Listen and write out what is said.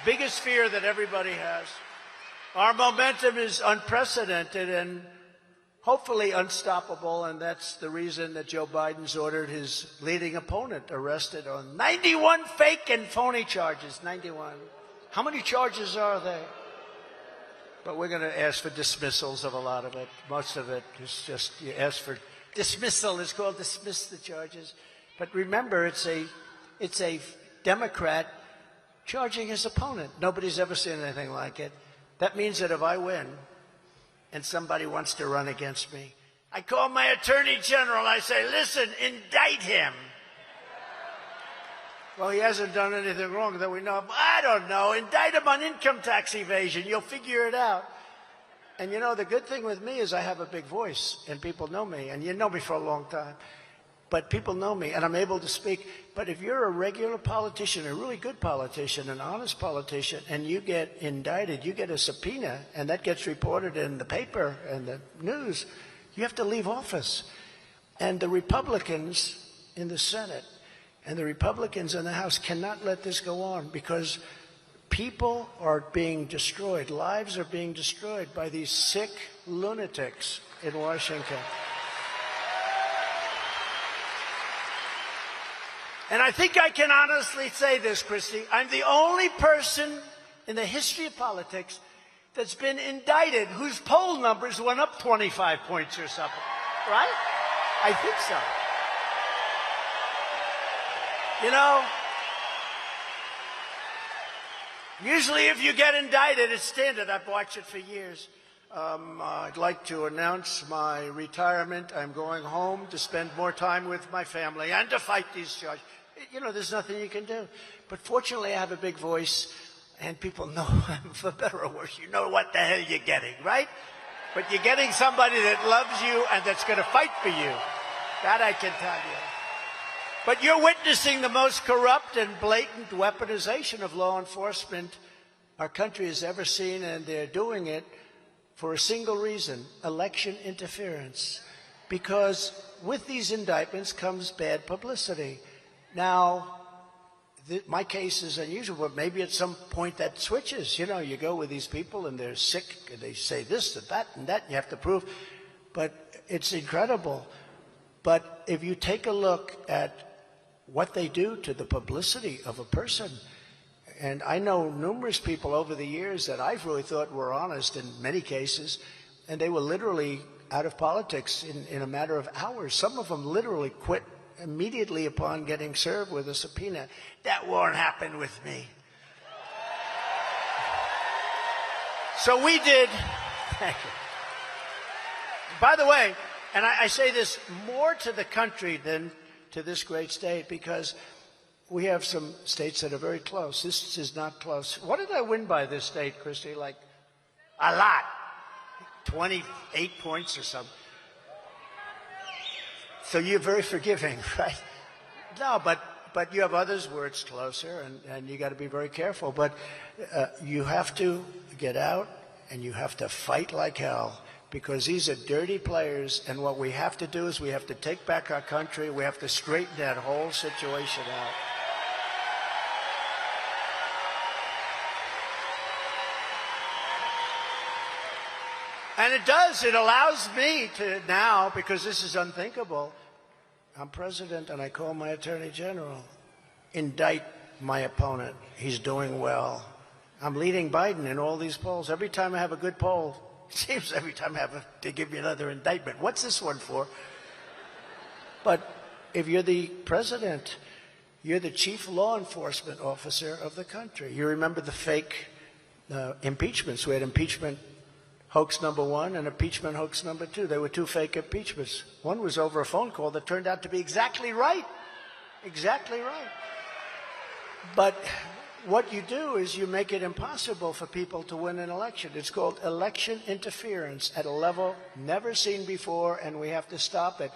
biggest fear that everybody has. Our momentum is unprecedented and hopefully unstoppable, and that's the reason that Joe Biden's ordered his leading opponent arrested on 91 fake and phony charges. 91. How many charges are there? But we're going to ask for dismissals of a lot of it. Most of it is just, you ask for dismissal. It's called dismiss the charges. But remember, it's a Democrat charging his opponent. Nobody's ever seen anything like it. That means that if I win and somebody wants to run against me, I call my attorney general. I say, listen, indict him. Well, he hasn't done anything wrong that we know of. I don't know. Indict him on income tax evasion. You'll figure it out. And you know, the good thing with me is I have a big voice, and people know me. And you know me for a long time. But people know me, and I'm able to speak. But if you're a regular politician, a really good politician, an honest politician, and you get indicted, you get a subpoena, and that gets reported in the paper and the news, you have to leave office. And the Republicans in the Senate and the Republicans in the House cannot let this go on, because people are being destroyed. Lives are being destroyed by these sick lunatics in Washington. And I think I can honestly say this, Christy. I'm the only person in the history of politics that's been indicted whose poll numbers went up 25 points or something. Right? I think so. You know, usually if you get indicted, it's standard. I've watched it for years. I'd like to announce my retirement. I'm going home to spend more time with my family and to fight these charges. You know, there's nothing you can do. But fortunately, I have a big voice, and people know, for better or worse, you know what the hell you're getting, right? But you're getting somebody that loves you and that's going to fight for you. That I can tell you. But you're witnessing the most corrupt and blatant weaponization of law enforcement our country has ever seen, and they're doing it for a single reason: election interference. Because with these indictments comes bad publicity. Now, my case is unusual, but maybe at some point that switches. You know, you go with these people and they're sick, and they say this and that, and you have to prove. But it's incredible. But if you take a look at what they do to the publicity of a person, and I know numerous people over the years that I've really thought were honest in many cases, and they were literally out of politics in a matter of hours. Some of them literally quit immediately upon getting served with a subpoena. That won't happen with me. So we did. Thank you. By the way, and I say this more to the country than to this great state, because we have some states that are very close. This is not close. What did I win by this state, Christy? Like a lot. 28 points or something. So you're very forgiving, right? No, but you have others where it's closer, and you got to be very careful. But you have to get out, and you have to fight like hell, because these are dirty players, and what we have to do is we have to take back our country. We have to straighten that whole situation out. And it does. It allows me to now, because this is unthinkable, I'm president and I call my attorney general, indict my opponent. He's doing well. I'm leading Biden in all these polls. Every time I have a good poll, it seems every time I have they give me another indictment. What's this one for? But if you're the president, you're the chief law enforcement officer of the country. You remember the fake impeachments. We had impeachment hoax number 1 and impeachment hoax number 2. There were 2 fake impeachments. One was over a phone call that turned out to be exactly right. Exactly right. But what you do is you make it impossible for people to win an election. It's called election interference at a level never seen before, and we have to stop it.